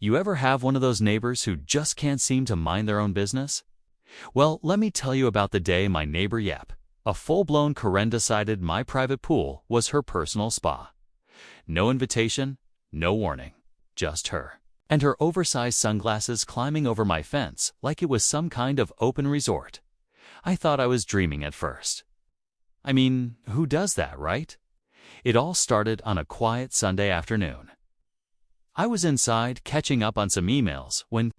You ever have one of those neighbors who just can't seem to mind their own business? Well, let me tell you about the day my neighbor Yep, a full-blown Karen, decided my private pool was her personal spa. No invitation, no warning, just her. And her oversized sunglasses climbing over my fence like it was some kind of open resort. I thought I was dreaming at first. I mean, who does that, right? It all started on a quiet Sunday afternoon. I was inside catching up on some emails when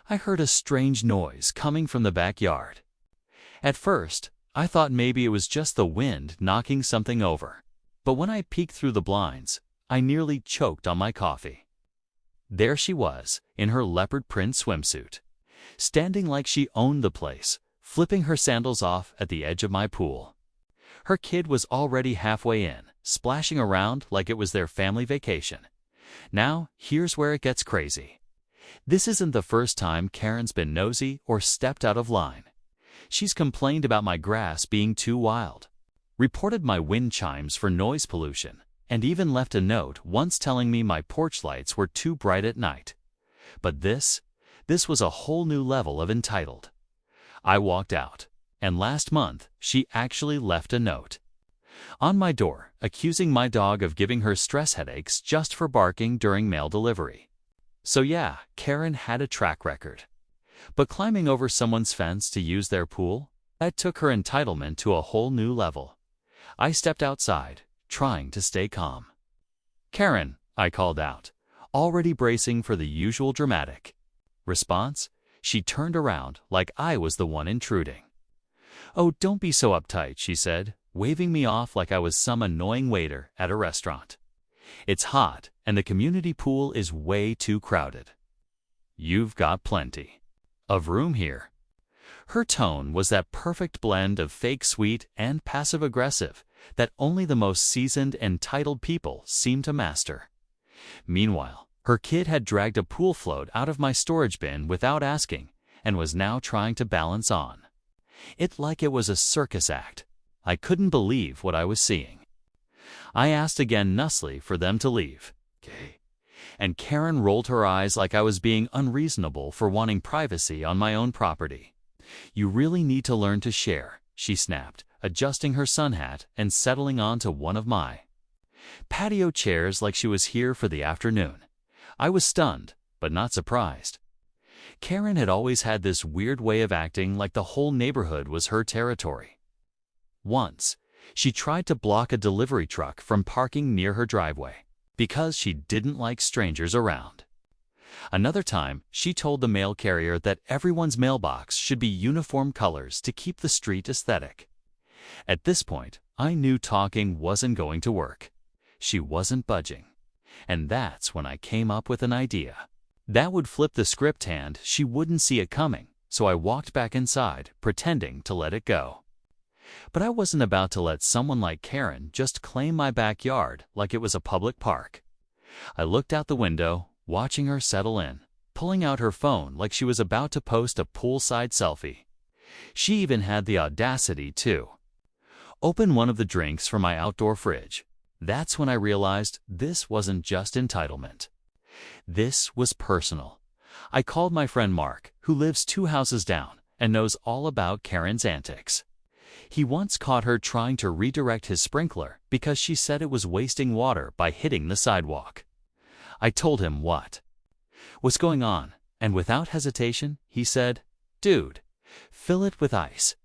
I heard a strange noise coming from the backyard. At first, I thought maybe it was just the wind knocking something over, but when I peeked through the blinds, I nearly choked on my coffee. There she was, in her leopard print swimsuit, standing like she owned the place, flipping her sandals off at the edge of my pool. Her kid was already halfway in, splashing around like it was their family vacation. Now, here's where it gets crazy. This isn't the first time Karen's been nosy or stepped out of line. She's complained about my grass being too wild, reported my wind chimes for noise pollution, and even left a note once telling me my porch lights were too bright at night. But this was a whole new level of entitled. I walked out, and last month she actually left a note on my door accusing my dog of giving her stress headaches just for barking during mail delivery. So yeah, Karen had a track record. But climbing over someone's fence to use their pool, that took her entitlement to a whole new level. I stepped outside, trying to stay calm. "Karen," I called out, already bracing for the usual dramatic response. She turned around like I was the one intruding. "Oh, don't be so uptight," she said, waving me off like I was some annoying waiter at a restaurant. "It's hot, and the community pool is way too crowded. You've got plenty of room here." Her tone was that perfect blend of fake sweet and passive-aggressive that only the most seasoned, entitled people seem to master. Meanwhile, her kid had dragged a pool float out of my storage bin without asking and was now trying to balance on it like it was a circus act. I couldn't believe what I was seeing. I asked again nussly for them to leave. "Okay." And Karen rolled her eyes like I was being unreasonable for wanting privacy on my own property. "You really need to learn to share," she snapped, adjusting her sun hat and settling onto one of my patio chairs like she was here for the afternoon. I was stunned, but not surprised. Karen had always had this weird way of acting like the whole neighborhood was her territory. Once, she tried to block a delivery truck from parking near her driveway because she didn't like strangers around. Another time, she told the mail carrier that everyone's mailbox should be uniform colors to keep the street aesthetic. At this point, I knew talking wasn't going to work. She wasn't budging. And that's when I came up with an idea that would flip the script and she wouldn't see it coming, so I walked back inside, pretending to let it go. But I wasn't about to let someone like Karen just claim my backyard like it was a public park. I looked out the window, watching her settle in, pulling out her phone like she was about to post a poolside selfie. She even had the audacity to open one of the drinks from my outdoor fridge. That's when I realized this wasn't just entitlement. This was personal. I called my friend Mark, who lives 2 houses down and knows all about Karen's antics. He once caught her trying to redirect his sprinkler because she said it was wasting water by hitting the sidewalk. I told him what was going on, and without hesitation, he said, "Dude, fill it with ice.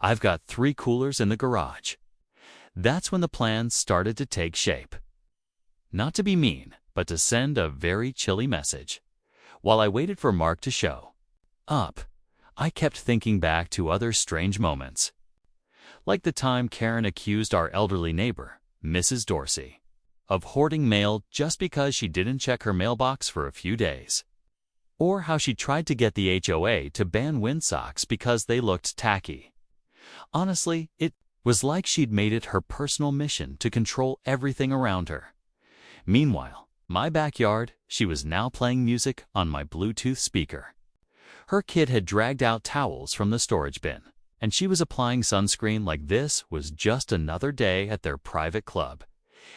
I've got 3 coolers in the garage." That's when the plan started to take shape. Not to be mean, but to send a very chilly message. While I waited for Mark to show up, I kept thinking back to other strange moments. Like the time Karen accused our elderly neighbor, Mrs. Dorsey, of hoarding mail just because she didn't check her mailbox for a few days. Or how she tried to get the HOA to ban windsocks because they looked tacky. Honestly, it was like she'd made it her personal mission to control everything around her. Meanwhile, my backyard, she was now playing music on my Bluetooth speaker. Her kid had dragged out towels from the storage bin, and she was applying sunscreen like this was just another day at their private club.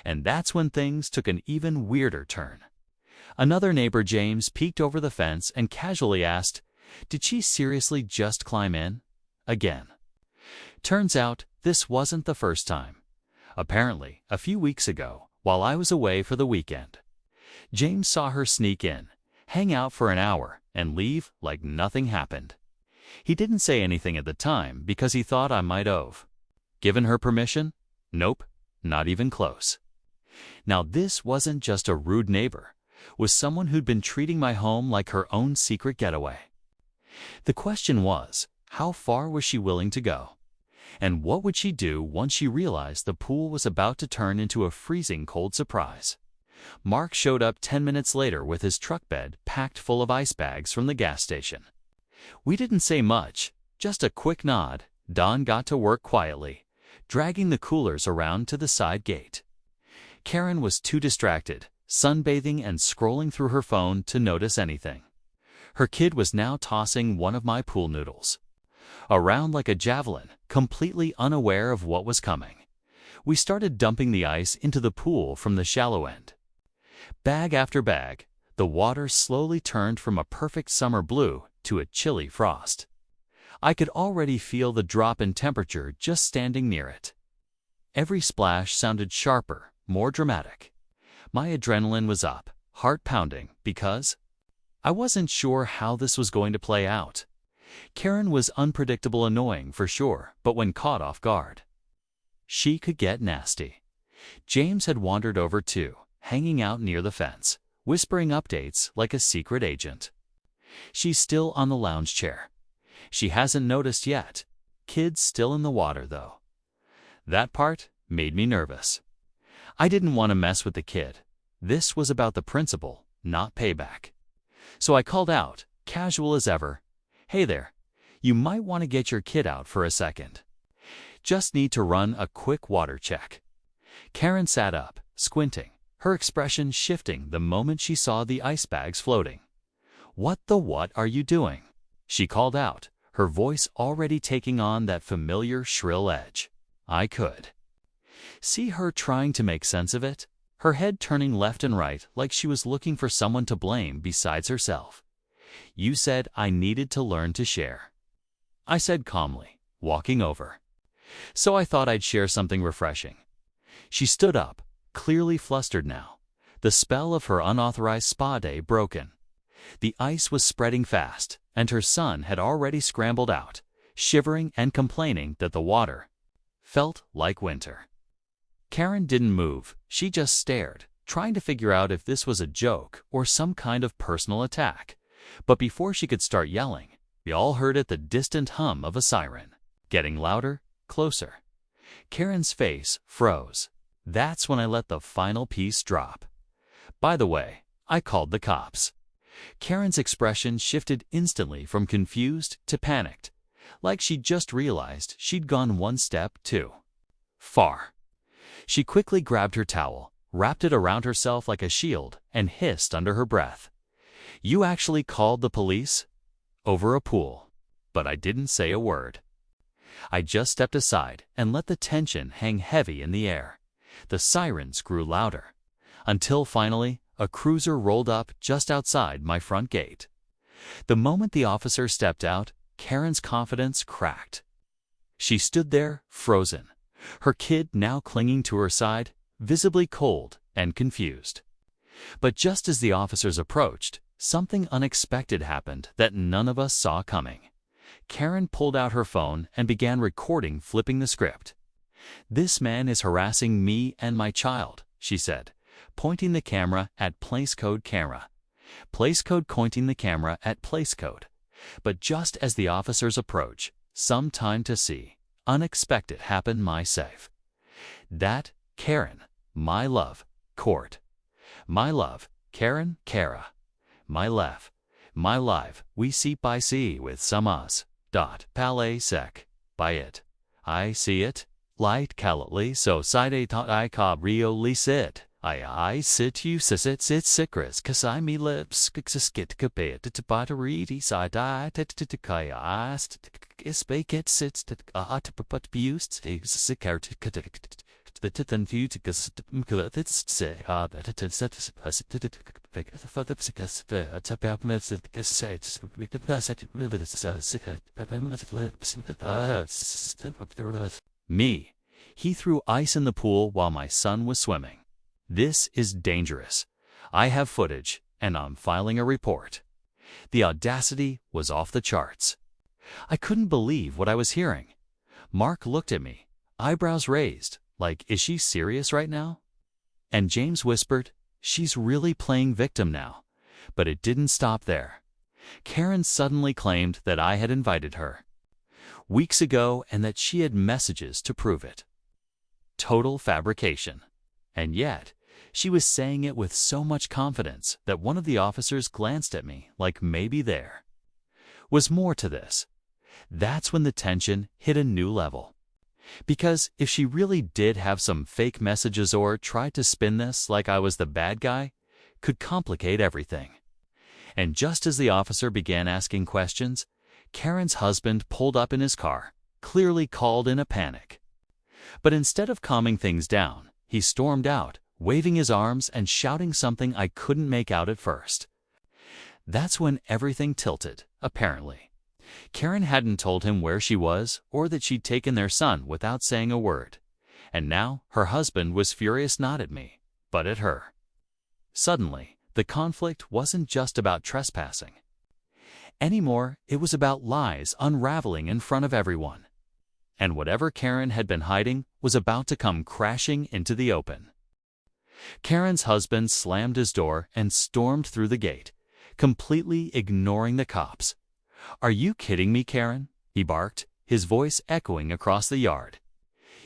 And that's when things took an even weirder turn. Another neighbor, James, peeked over the fence and casually asked, "Did she seriously just climb in?" Again. Turns out, this wasn't the first time. Apparently, a few weeks ago, while I was away for the weekend, James saw her sneak in, hang out for an hour, and leave like nothing happened. He didn't say anything at the time because he thought I might have given her permission? Nope, not even close. Now this wasn't just a rude neighbor, was someone who'd been treating my home like her own secret getaway. The question was, how far was she willing to go? And what would she do once she realized the pool was about to turn into a freezing cold surprise? Mark showed up 10 minutes later with his truck bed packed full of ice bags from the gas station. We didn't say much, just a quick nod. Don got to work quietly, dragging the coolers around to the side gate. Karen was too distracted, sunbathing and scrolling through her phone to notice anything. Her kid was now tossing one of my pool noodles around like a javelin, completely unaware of what was coming. We started dumping the ice into the pool from the shallow end. Bag after bag, the water slowly turned from a perfect summer blue to a chilly frost. I could already feel the drop in temperature just standing near it. Every splash sounded sharper, more dramatic. My adrenaline was up, heart pounding, because I wasn't sure how this was going to play out. Karen was unpredictable, annoying for sure, but when caught off guard, she could get nasty. James had wandered over too, hanging out near the fence, whispering updates like a secret agent. She's still on the lounge chair. She hasn't noticed yet. Kid's still in the water, though. That part made me nervous. I didn't want to mess with the kid. This was about the principal, not payback. So I called out, casual as ever, "Hey there, you might want to get your kid out for a second. Just need to run a quick water check." Karen sat up, squinting, her expression shifting the moment she saw the ice bags floating. "What are you doing?" she called out, her voice already taking on that familiar shrill edge. I could see her trying to make sense of it, her head turning left and right like she was looking for someone to blame besides herself. "You said I needed to learn to share," I said calmly, walking over. "So I thought I'd share something refreshing." She stood up, clearly flustered now, the spell of her unauthorized spa day broken. The ice was spreading fast, and her son had already scrambled out, shivering and complaining that the water felt like winter. Karen didn't move, she just stared, trying to figure out if this was a joke or some kind of personal attack. But before she could start yelling, we all heard the distant hum of a siren, getting louder, closer. Karen's face froze. That's when I let the final piece drop. "By the way, I called the cops." Karen's expression shifted instantly from confused to panicked, like she'd just realized she'd gone one step too far. She quickly grabbed her towel, wrapped it around herself like a shield, and hissed under her breath, "You actually called the police?" Over a pool. But I didn't say a word. I just stepped aside and let the tension hang heavy in the air. The sirens grew louder, until finally a cruiser rolled up just outside my front gate. The moment the officer stepped out, Karen's confidence cracked. She stood there, frozen, her kid now clinging to her side, visibly cold and confused. But just as the officers approached, something unexpected happened that none of us saw coming. Karen pulled out her phone and began recording, flipping the script. "This man is harassing me and my child," she said, pointing the camera at placecode camera. Placecode pointing the camera at placecode. But just as the officers approach, some time to see, unexpected happened my safe. That, Karen, my love, court. My love, Karen, Kara. My left, my life, we see by see with some us. Palais sec, by it. I see it, light callatly so side a tot I ca really sit. I sit you sit sicris cause I me lips skit capet to battery side I to kaya is bake it sits to but used is sick Me. He threw ice in the pool while my son was swimming. This is dangerous. I have footage, and I'm filing a report. The audacity was off the charts. I couldn't believe what I was hearing. Mark looked at me, eyebrows raised, like, is she serious right now? And James whispered, she's really playing victim now. But it didn't stop there. Karen suddenly claimed that I had invited her weeks ago and that she had messages to prove it. Total fabrication. And yet, she was saying it with so much confidence that one of the officers glanced at me like maybe there was more to this. That's when the tension hit a new level. Because if she really did have some fake messages or tried to spin this like I was the bad guy, could complicate everything. And just as the officer began asking questions, Karen's husband pulled up in his car, clearly called in a panic. But instead of calming things down, he stormed out, waving his arms and shouting something I couldn't make out at first. That's when everything tilted, apparently. Karen hadn't told him where she was or that she'd taken their son without saying a word. And now her husband was furious not at me, but at her. Suddenly, the conflict wasn't just about trespassing. Anymore, it was about lies unraveling in front of everyone. And whatever Karen had been hiding was about to come crashing into the open. Karen's husband slammed his door and stormed through the gate, completely ignoring the cops. "Are you kidding me, Karen?" he barked, his voice echoing across the yard.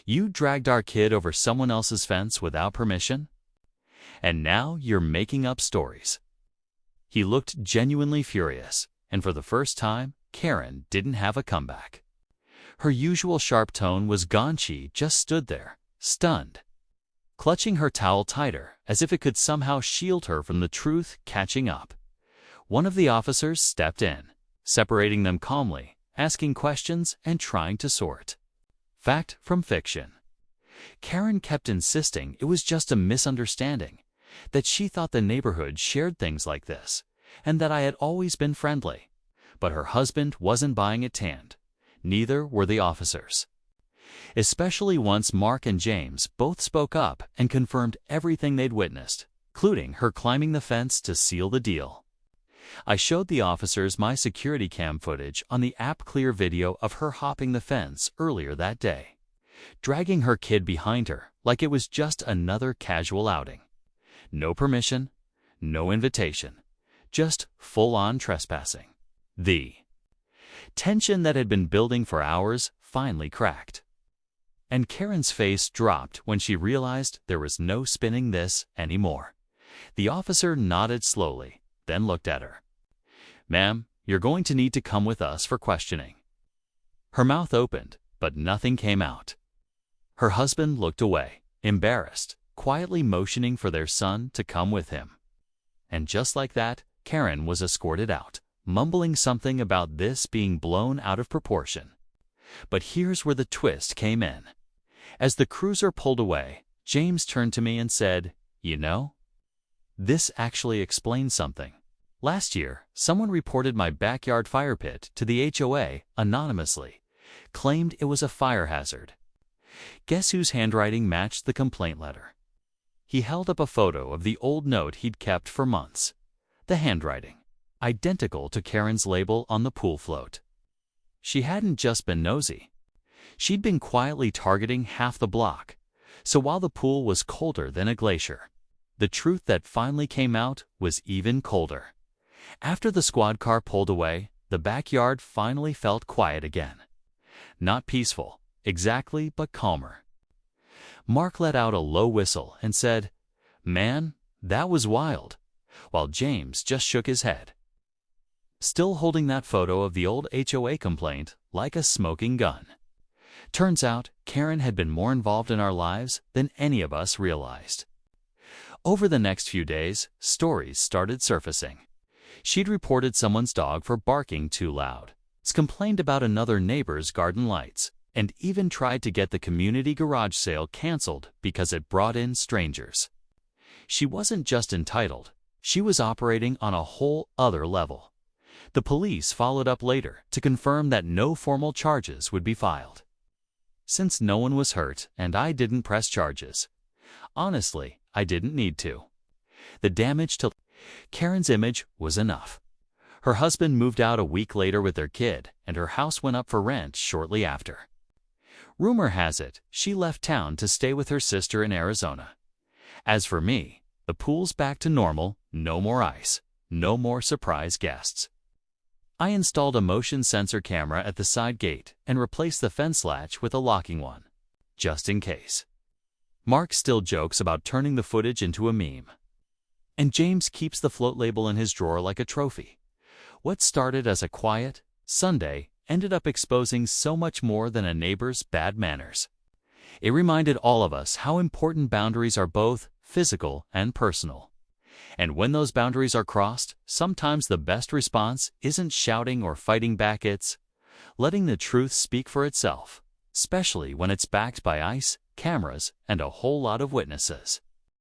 "You dragged our kid over someone else's fence without permission? And now you're making up stories." He looked genuinely furious, and for the first time, Karen didn't have a comeback. Her usual sharp tone was gone. She just stood there, stunned, clutching her towel tighter as if it could somehow shield her from the truth catching up. One of the officers stepped in, separating them calmly, asking questions and trying to sort fact from fiction. Karen kept insisting it was just a misunderstanding, that she thought the neighborhood shared things like this, and that I had always been friendly. But her husband wasn't buying it tanned. Neither were the officers. Especially once Mark and James both spoke up and confirmed everything they'd witnessed, including her climbing the fence to seal the deal. I showed the officers my security cam footage on the app clear video of her hopping the fence earlier that day, dragging her kid behind her like it was just another casual outing. No permission, no invitation, just full-on trespassing. The tension that had been building for hours finally cracked. And Karen's face dropped when she realized there was no spinning this anymore. The officer nodded slowly, then looked at her. "Ma'am, you're going to need to come with us for questioning." Her mouth opened, but nothing came out. Her husband looked away, embarrassed, quietly motioning for their son to come with him. And just like that, Karen was escorted out, mumbling something about this being blown out of proportion. But here's where the twist came in. As the cruiser pulled away, James turned to me and said, "You know, this actually explains something. Last year, someone reported my backyard fire pit to the HOA anonymously, claimed it was a fire hazard. Guess whose handwriting matched the complaint letter?" He held up a photo of the old note he'd kept for months. The handwriting, identical to Karen's label on the pool float. She hadn't just been nosy. She'd been quietly targeting half the block. So while the pool was colder than a glacier, the truth that finally came out was even colder. After the squad car pulled away, the backyard finally felt quiet again. Not peaceful, exactly, but calmer. Mark let out a low whistle and said, "Man, that was wild," while James just shook his head, still holding that photo of the old HOA complaint like a smoking gun. Turns out, Karen had been more involved in our lives than any of us realized. Over the next few days, stories started surfacing. She'd reported someone's dog for barking too loud, complained about another neighbor's garden lights, and even tried to get the community garage sale canceled because it brought in strangers. She wasn't just entitled, she was operating on a whole other level. The police followed up later to confirm that no formal charges would be filed. Since no one was hurt and I didn't press charges, honestly, I didn't need to. The damage to Karen's image was enough. Her husband moved out a week later with their kid, and her house went up for rent shortly after. Rumor has it she left town to stay with her sister in Arizona. As for me, the pool's back to normal, no more ice, no more surprise guests. I installed a motion sensor camera at the side gate and replaced the fence latch with a locking one, just in case. Mark still jokes about turning the footage into a meme. And James keeps the float label in his drawer like a trophy. What started as a quiet Sunday ended up exposing so much more than a neighbor's bad manners. It reminded all of us how important boundaries are both physical and personal. And when those boundaries are crossed, sometimes the best response isn't shouting or fighting back, it's letting the truth speak for itself, especially when it's backed by ice, cameras, and a whole lot of witnesses.